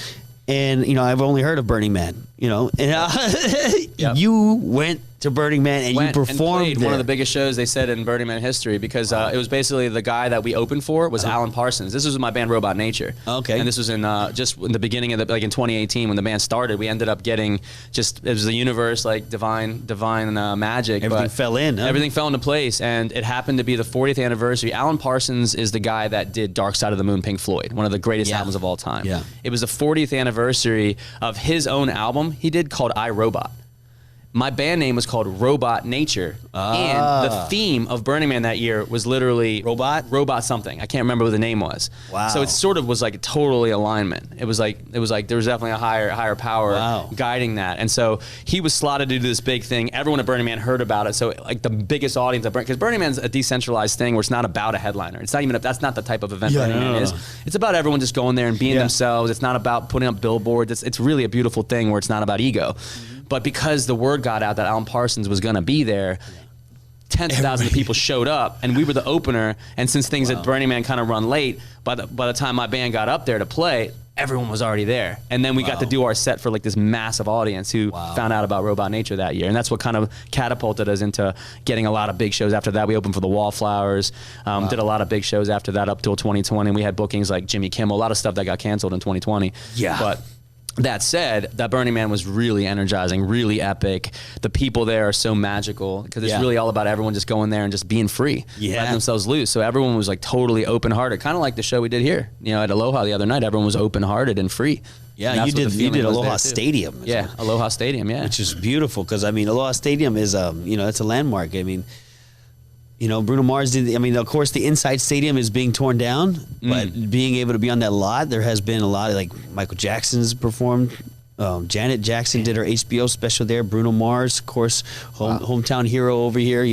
And, I've only heard of Burning Man, and you went to Burning Man and you performed and one of the biggest shows they said in Burning Man history, because it was basically the guy that we opened for was Alan Parsons. This was my band Robot Nature. Okay. And this was in just in the beginning of in 2018 when the band started. We ended up getting it was the universe, like divine magic. Everything fell in. Huh? Everything fell into place, and it happened to be the 40th anniversary. Alan Parsons is the guy that did Dark Side of the Moon, Pink Floyd, one of the greatest albums of all time. Yeah. It was the 40th anniversary of his own album he did called I, Robot. My band name was called Robot Nature, and the theme of Burning Man that year was literally robot something. I can't remember what the name was. Wow! So it sort of was like totally alignment. It was like there was definitely a higher power guiding that. And so he was slotted to do this big thing. Everyone at Burning Man heard about it. So like the biggest audience at because Burning Man's a decentralized thing where it's not about a headliner. It's not even that's not the type of event Burning Man is. It's about everyone just going there and being themselves. It's not about putting up billboards. It's really a beautiful thing where it's not about ego. But because the word got out that Alan Parsons was going to be there, tens of thousands of people showed up, and we were the opener. And since things at Burning Man kind of run late, by the time my band got up there to play, everyone was already there. And then we got to do our set for like this massive audience who found out about Robot Nature that year. And that's what kind of catapulted us into getting a lot of big shows after that. We opened for the Wallflowers, did a lot of big shows after that up till 2020. And we had bookings like Jimmy Kimmel, a lot of stuff that got canceled in 2020. Yeah. But that said, that Burning Man was really energizing, really epic. The people there are so magical because it's really all about everyone just going there and just being free, letting themselves loose. So everyone was like totally open-hearted, kind of like the show we did here, at Aloha the other night. Everyone was open-hearted and free. Yeah, you did Aloha Stadium. Yeah, Aloha Stadium, which is beautiful because I mean, Aloha Stadium is it's a landmark. I mean, Bruno Mars did. I mean, of course, the inside stadium is being torn down, but being able to be on that lot, there has been a lot of like Michael Jackson's performed. Janet Jackson did her HBO special there. Bruno Mars, of course, hometown hero over here.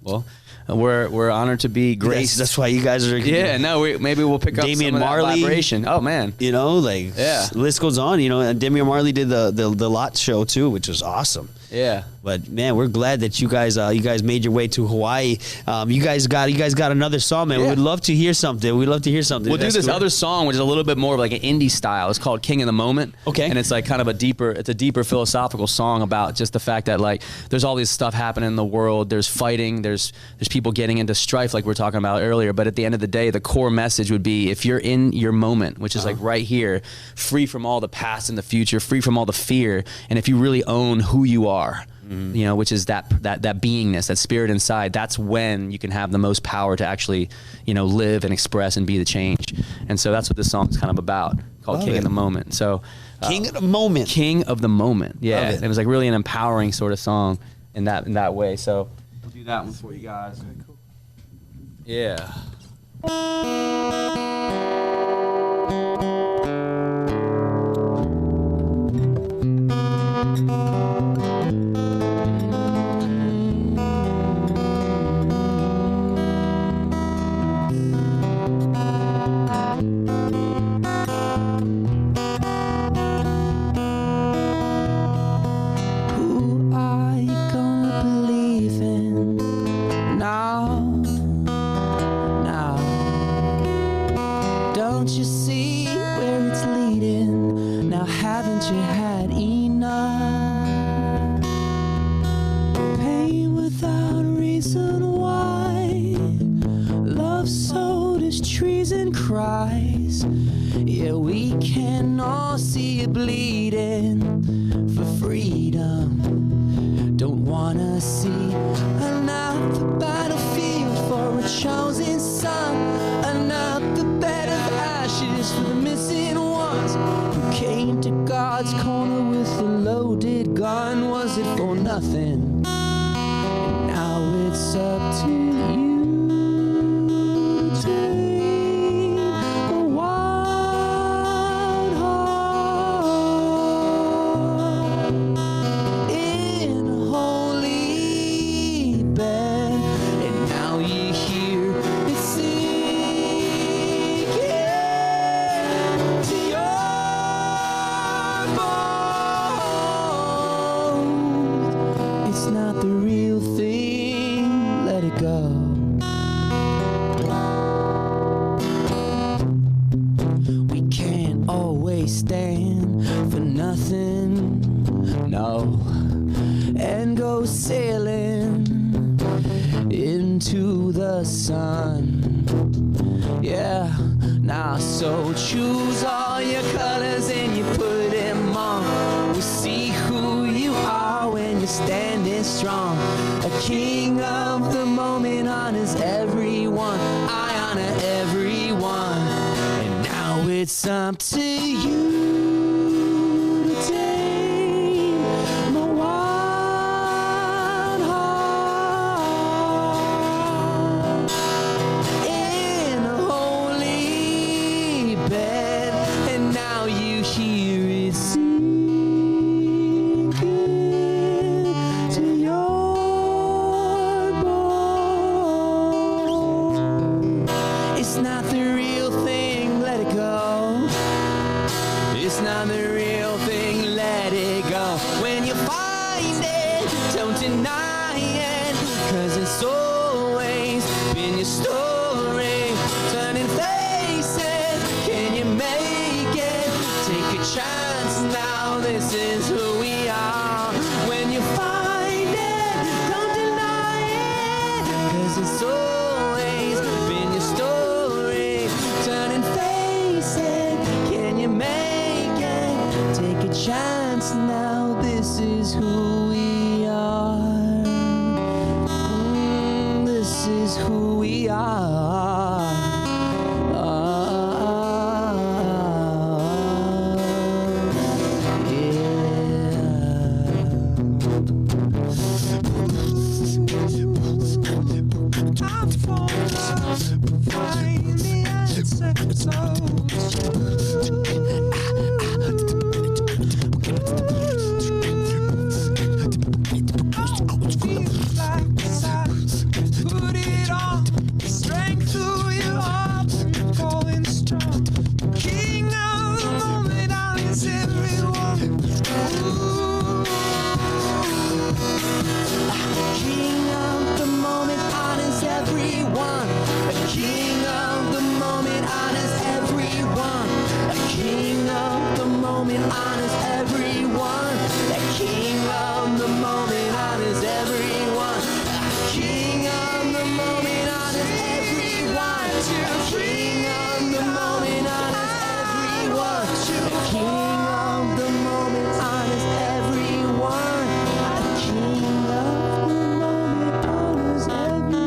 Well, we're honored to be graced. That's why you guys are. Maybe we'll pick up Damian some of Marley. that vibration. Oh man, list goes on. And Damian Marley did the lot show too, which was awesome. Yeah. But man, we're glad that you guys made your way to Hawaii. You guys got another song, man. We'd love to hear something. We'll do this other song, which is a little bit more of like an indie style. It's called King of the Moment. Okay. And it's like kind of a deeper philosophical song about just the fact that like there's all this stuff happening in the world. There's fighting. There's people getting into strife like we were talking about earlier. But at the end of the day, the core message would be if you're in your moment, which is like right here, free from all the past and the future, free from all the fear, and if you really own who you are, which is that beingness, that spirit inside, that's when you can have the most power to actually, live and express and be the change. And so that's what this song is kind of about, called King of the Moment. So King of the Moment. King of the Moment. Yeah. It was like really an empowering sort of song in that way. So we'll do that one for you guys. Okay, cool. Yeah. Now they stand for nothing, no, and go sailing into the sun. Yeah, now so choose all your colors and you put them on. We'll see who you are when you're standing strong. A king of the moment honors everyone. I honor everyone. And now it's up to you to tame my wild heart in a holy bed. And now you hear it sing to your bone. It's not the real thing, let it go. It's not the real thing, let it go. When you find it, don't deny it, 'cause it's always been your story. Turning faces, can you make it? Take a chance now, this is who we are. When you find it, don't deny it, 'cause it's always been your story. Turning faces, can you make it? Take a chance now, this is who we are. This is who we are. Put it on, strength through your arms, going strong. King of the moment, honors everyone. Ooh. King of the moment, honors everyone. A king of the moment, honors everyone. A king of the moment, honors everyone. A king of the moment, honors everyone. King of the moment, honors everyone. A king of the moment, honors everyone. A king of the moment, honors everyone. A king of the moment, honors everyone.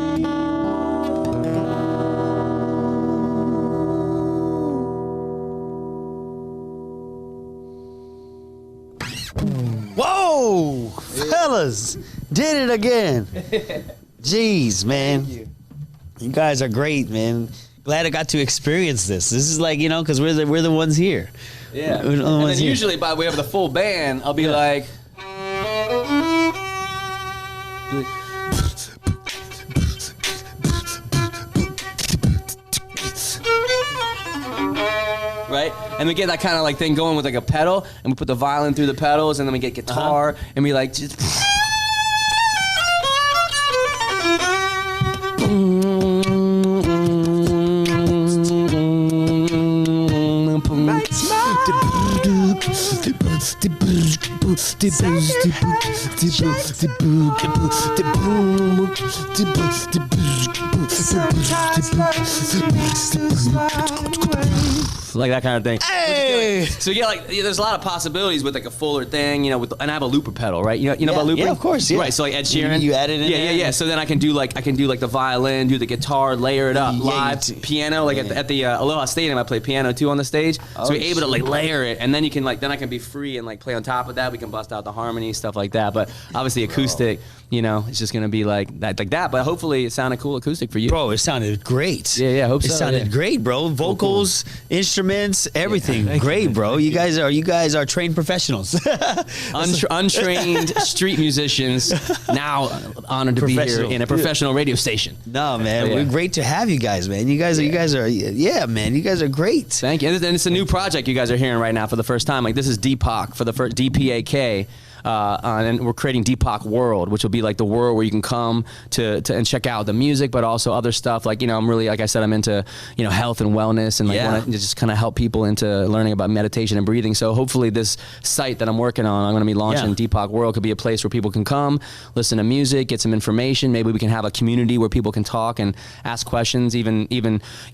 Whoa, fellas, did it again. Jeez, man. You guys are great, man. Glad I got to experience this. This is like, because we're the ones here. Yeah. We're the And ones then here. usually by way of the full band, I'll be like, right? And we get that kind of like thing going with like a pedal, and we put the violin through the pedals, and then we get guitar, and we like just. Like that kind of thing. Hey! So you get like, there's a lot of possibilities with like a fuller thing, and I have a looper pedal, right? You know Yeah, about looping? yeah, of course, yeah. Right, so like Ed Sheeran. You add it in there. Yeah. So then I can do like the violin, do the guitar, layer it up, Yeah, live piano. Like at the Aloha Stadium, I play piano too on the stage. So we're able to like layer it, and then you can like, then I can be free and like play on top of that. We can bust out the harmony, stuff like that. But obviously acoustic, it's just gonna be like that. But hopefully it sounded cool acoustic for you. Bro, it sounded great. Yeah, I hope so. It sounded yeah. great, bro. Vocals, instruments, everything. Great, bro. You guys are trained professionals. Untrained street musicians, now honored to be here in a professional radio station. No, man, Yeah. we're great to have you guys, man. You guys are, man. You guys are great. Thank you. And it's a new project you guys are hearing right now for the first time. Like this is DPAK for the first DPAK. and we're creating DPAK World, which will be like the world where you can come to and check out the music, but also other stuff. Like, I'm really, like I said, I'm into, health and wellness, and like want to just kind of help people into learning about meditation and breathing. So hopefully this site that I'm working on, I'm going to be launching DPAK World, could be a place where people can come, listen to music, get some information. Maybe we can have a community where people can talk and ask questions, even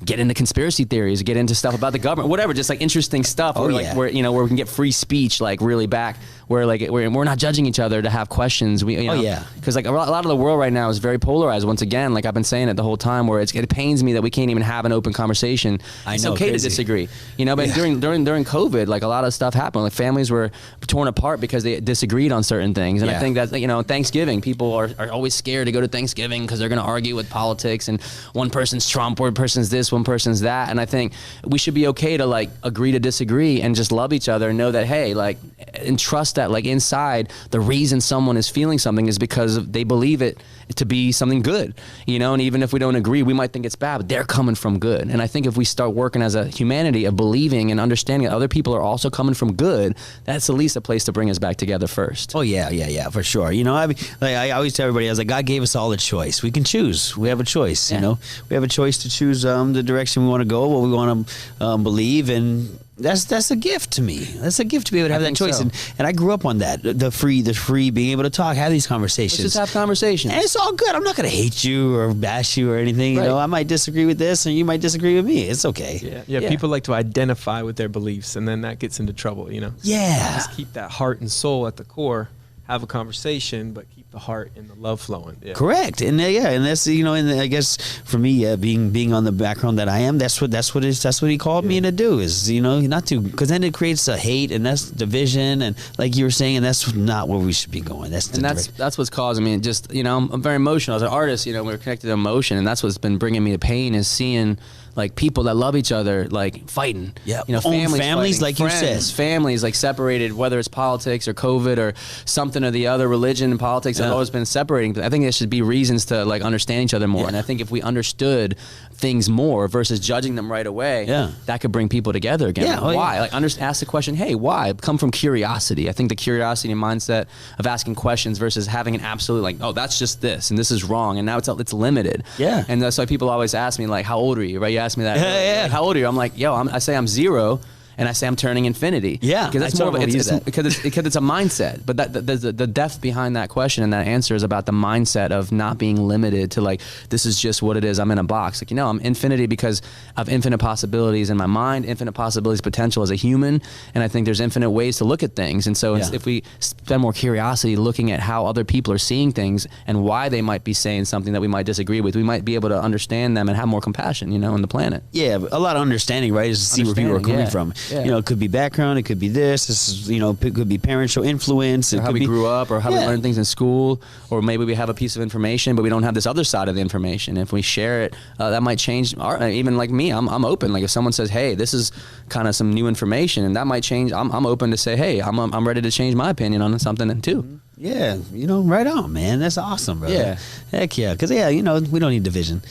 get into conspiracy theories, get into stuff about the government, whatever, just like interesting stuff where we can get free speech, like really back, where like we're not judging each other to have questions. Because like a lot of the world right now is very polarized. Once again, like I've been saying it the whole time, where it pains me that we can't even have an open conversation. It's okay to disagree, but during COVID, like a lot of stuff happened. Like families were torn apart because they disagreed on certain things. And I think that, Thanksgiving, people are always scared to go to Thanksgiving because they're going to argue with politics, and one person's Trump, one person's this, one person's that. And I think we should be okay to like agree to disagree and just love each other and know that, hey, like, and trust that like inside the reason someone is feeling something is because they believe it to be something good, and even if we don't agree, we might think it's bad, but they're coming from good. And I think if we start working as a humanity of believing and understanding that other people are also coming from good, that's at least a place to bring us back together first. Oh yeah, for sure. I always tell everybody, I was like, God gave us all a choice. We can choose. We have a choice. We have a choice to choose the direction we want to go, what we want to believe, and that's a gift to me. That's a gift to be able to have that choice. So. And I grew up on that. The free, being able to talk, have these conversations. Let's just have conversations. And it's all good. I'm not going to hate you or bash you or anything. Right. I might disagree with this and you might disagree with me. It's okay. Yeah. People like to identify with their beliefs, and then that gets into trouble, Yeah. Just keep that heart and soul at the core. Have a conversation, but keep the heart and the love flowing. Yeah. Correct. And and that's and I guess for me, being on the background that I am, that's what he called me to do, is not to, because then it creates a hate and that's division, and like you were saying, and that's not where we should be going. That's what's causing me. Just I'm very emotional as an artist. We're connected to emotion, and that's what's been bringing me to pain, is seeing like people that love each other like fighting. Yeah. Families fighting, like friends, you said. Families like separated, whether it's politics or COVID or something or the other. Religion and politics have always been separating. I think there should be reasons to like understand each other more. And I think if we understood things more versus judging them right away, that could bring people together again. Yeah. Why? Like ask the question, hey, why? Come from curiosity. I think the curiosity and mindset of asking questions versus having an absolute like, oh, that's just this and this is wrong, and now it's limited. Yeah. And that's why people always ask me like, how old are you? Right? You ask me that. Yeah. Like, how old are you? I'm like, I say I'm 0. And I say I'm turning infinity. Yeah, because that's because it's a mindset. But the depth behind that question and that answer is about the mindset of not being limited to like, this is just what it is. I'm in a box. Like, I'm infinity because I have infinite possibilities in my mind, infinite possibilities, potential as a human, and I think there's infinite ways to look at things. And so if we spend more curiosity looking at how other people are seeing things and why they might be saying something that we might disagree with, we might be able to understand them and have more compassion, in the planet. Yeah, a lot of understanding, right? Is to see where people are coming from. Yeah. It could be background, it could be this is, it could be parental influence. Or how we grew up, or how we learned things in school, or maybe we have a piece of information, but we don't have this other side of the information. If we share it, that might change. Even like me, I'm open. Like if someone says, hey, this is kind of some new information, and that might change, I'm open to say, hey, I'm ready to change my opinion on something too. Yeah, right on, man. That's awesome, brother. Yeah. Heck yeah. Because, we don't need division,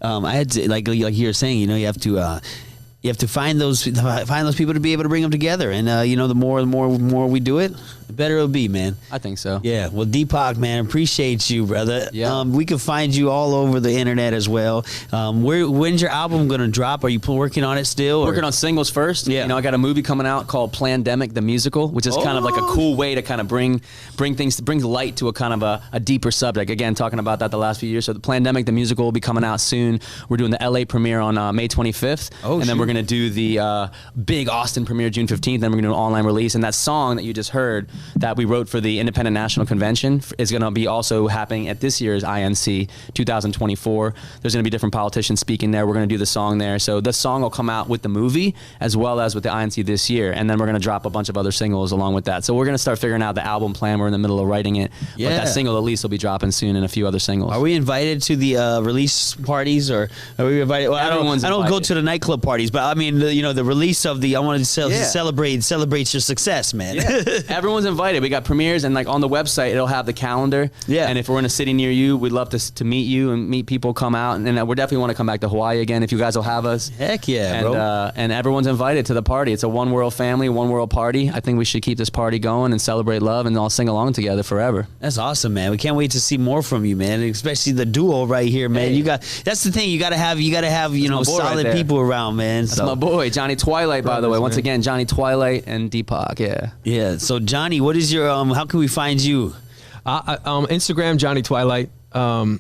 I had to, like you were saying, you have to find those people to be able to bring them together, and the more we do it, the better it'll be, man. I think so. Yeah. Well, DPAK, man, appreciate you, brother. Yeah. We can find you all over the internet as well. When's your album gonna drop? Are you working on it still? Working on singles first. Yeah. I got a movie coming out called Plandemic the Musical, which is kind of like a cool way to kind of bring light to a kind of a deeper subject. Again, talking about that the last few years. So the Plandemic the Musical will be coming out soon. We're doing the LA premiere on May 25th. And then we're going to do the big Austin premiere June 15th. Then we're going to do an online release. And that song that you just heard that we wrote for the Independent National Convention is going to be also happening at this year's INC 2024. There's going to be different politicians speaking there. We're going to do the song there. So the song will come out with the movie as well as with the INC this year. And then we're going to drop a bunch of other singles along with that. So we're going to start figuring out the album plan. We're in the middle of writing it. Yeah. But that single at least will be dropping soon, and a few other singles. Are we invited to the release parties, or are we invited? Well, I don't go to the nightclub parties, but but I mean, the release of I want to celebrate your success, man. Yeah. Everyone's invited. We got premieres, and like on the website, it'll have the calendar. Yeah. And if we're in a city near you, we'd love to meet you and meet people, come out, and we definitely want to come back to Hawaii again if you guys will have us. Heck yeah, bro. And everyone's invited to the party. It's a one world family, one world party. I think we should keep this party going and celebrate love and all sing along together forever. That's awesome, man. We can't wait to see more from you, man. Especially the duo right here, man. Hey. That's the thing. You gotta have solid right people around, man. That's my boy, Johnny Twilight, by the way. Once again, Johnny Twilight and DPAK. Yeah. Yeah. So Johnny, what is your how can we find you? Instagram, Johnny Twilight. Posting.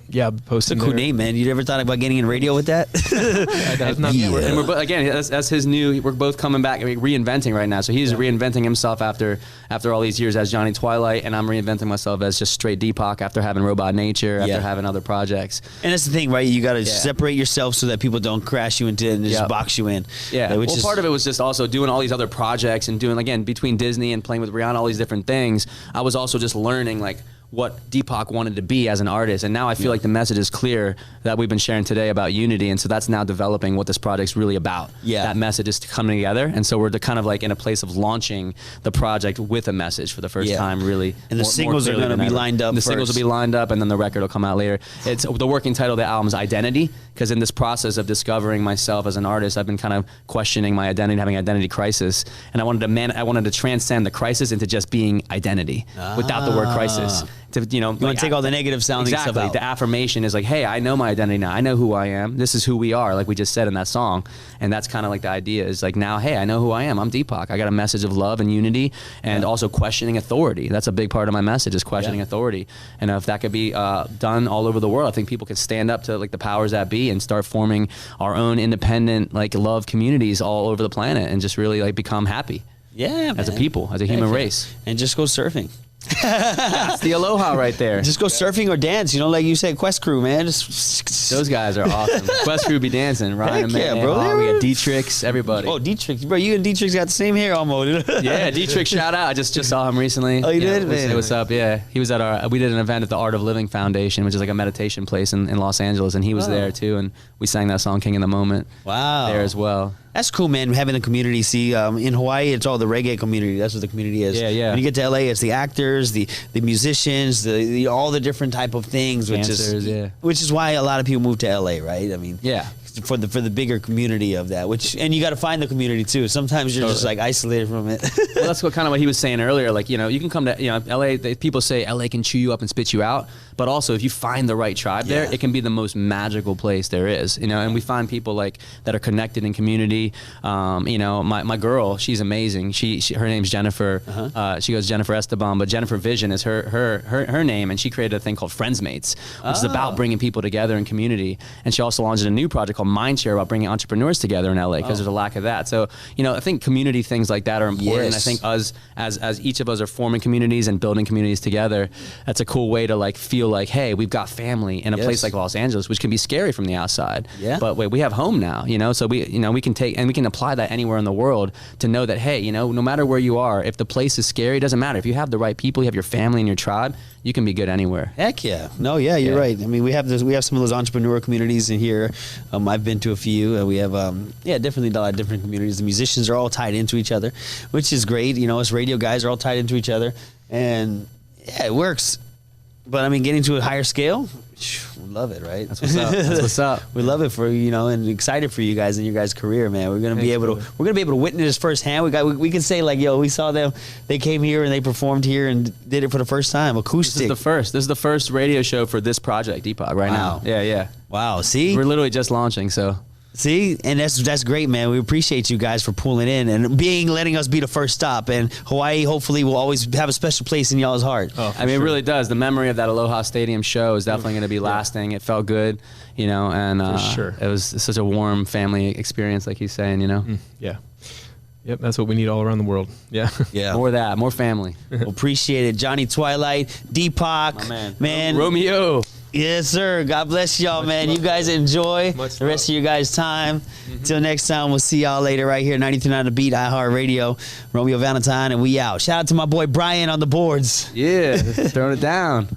It's a cool name, man. You ever thought about getting in radio with that? And that's his new. We're both coming back, reinventing right now. So he's reinventing himself after all these years as Johnny Twilight, and I'm reinventing myself as just straight DPAK after having Robot Nature, after having other projects. And that's the thing, right? You got to separate yourself so that people don't crash you into it and just box you in. Yeah. Part of it was just also doing all these other projects and doing, again, between Disney and playing with Rihanna, all these different things. I was also just learning like what DPAK wanted to be as an artist, and now I feel like the message is clear that we've been sharing today about unity, and so that's now developing what this project's really about. Yeah, that message is coming together, and so we're kind of like in a place of launching the project with a message for the first time, really. And the singles are going to be lined up. The singles will be lined up, and then the record will come out later. It's the working title of the album is Identity, because in this process of discovering myself as an artist, I've been kind of questioning my identity, having an identity crisis, and I wanted to transcend the crisis into just being identity without the word crisis. You want to take all the negative sounding stuff out. The affirmation is like, hey, I know my identity now. I know who I am. This is who we are, like we just said in that song. And that's kind of like the idea is like, now, hey, I know who I am. I'm DPAK. I got a message of love and unity, and also questioning authority. That's a big part of my message, is questioning authority. And if that could be done all over the world, I think people could stand up to like the powers that be and start forming our own independent like love communities all over the planet, and just really like become happy. Yeah, as a people, as a human race, and just go surfing. That's the aloha right there. Just go surfing or dance. Like you said, Quest Crew, man. Those guys are awesome. Quest Crew be dancing. Ryan and man, bro. We got D-Trix, everybody. Oh, D-Trix, bro. You and D-Trix got the same hair almost. Yeah, D-Trix, shout out. I just saw him recently. Oh, you did? Man. What's up? Yeah, he was at we did an event at the Art of Living Foundation, which is like a meditation place in Los Angeles, and he was there too, and we sang that song King in the Moment. Wow. There as well. That's cool, man, having a community. See, in Hawaii, it's all the reggae community. That's what the community is. Yeah. When you get to LA, it's the actors, the musicians, the all the different type of things, Dancers, which is why a lot of people move to LA, right? I mean, for the bigger community of that, and you got to find the community too. Sometimes you're just like isolated from it. Well, that's kind of what he was saying earlier. Like, you can come to LA. People say LA can chew you up and spit you out, but also if you find the right tribe there, it can be the most magical place there is. And we find people like that are connected in community. My girl, she's amazing. Her name's Jennifer. She goes Jennifer Esteban, but Jennifer Vision is her name, and she created a thing called Friendsmates, which is about bringing people together in community. And she also launched a new project called Mindshare about bringing entrepreneurs together in LA, because there's a lack of that. So I think community things like that are important. I think us as each of us are forming communities and building communities together, that's a cool way to like feel like, hey, we've got family in a place like Los Angeles, which can be scary from the outside. But wait, we have home now. So we can take and we can apply that anywhere in the world to know that, hey, no matter where you are, if the place is scary, it doesn't matter. If you have the right people, you have your family and your tribe, you can be good anywhere. Heck yeah. No, you're right. I mean, we have some of those entrepreneur communities in here. I've been to a few, and we have definitely a lot of different communities. The musicians are all tied into each other, which is great. Us radio guys are all tied into each other, and it works. But I mean, getting to a higher scale, we love it, right? That's what's up. That's what's up. We love it for and excited for you guys and your guys' career, man. We're gonna be able to witness firsthand. We can say like, we saw them. They came here and they performed here and did it for the first time. Acoustic. This is the first radio show for this project, DPAK, right now. Yeah. Wow. See, we're literally just launching, so. See, and that's great, man. We appreciate you guys for pulling in and letting us be the first stop. And Hawaii, hopefully, will always have a special place in y'all's heart. It really does. The memory of that Aloha Stadium show is definitely going to be lasting. It felt good, and for sure. It was such a warm family experience, like he's saying, Yeah. Yep, that's what we need all around the world. Yeah. More of that, more family. Appreciate it. Johnny Twilight, DPAK, my man. Romeo. Yes, sir. God bless y'all, man. You guys enjoy the rest of your guys' time. Till next time, we'll see y'all later right here, 93.9 The Beat, iHeartRadio. Romeo Valentine, and we out. Shout out to my boy Brian on the boards. Yeah, throwing it down.